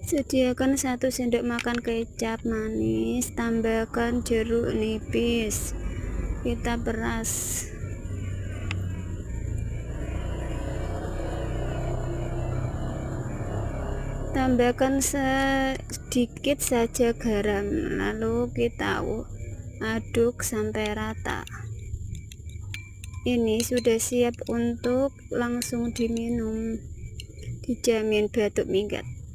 Sediakan 1 sendok makan kecap manis, tambahkan jeruk nipis, kita peras. Tambahkan sedikit saja garam, lalu kita aduk sampai rata. Ini sudah siap untuk langsung diminum, dijamin batuk minggat.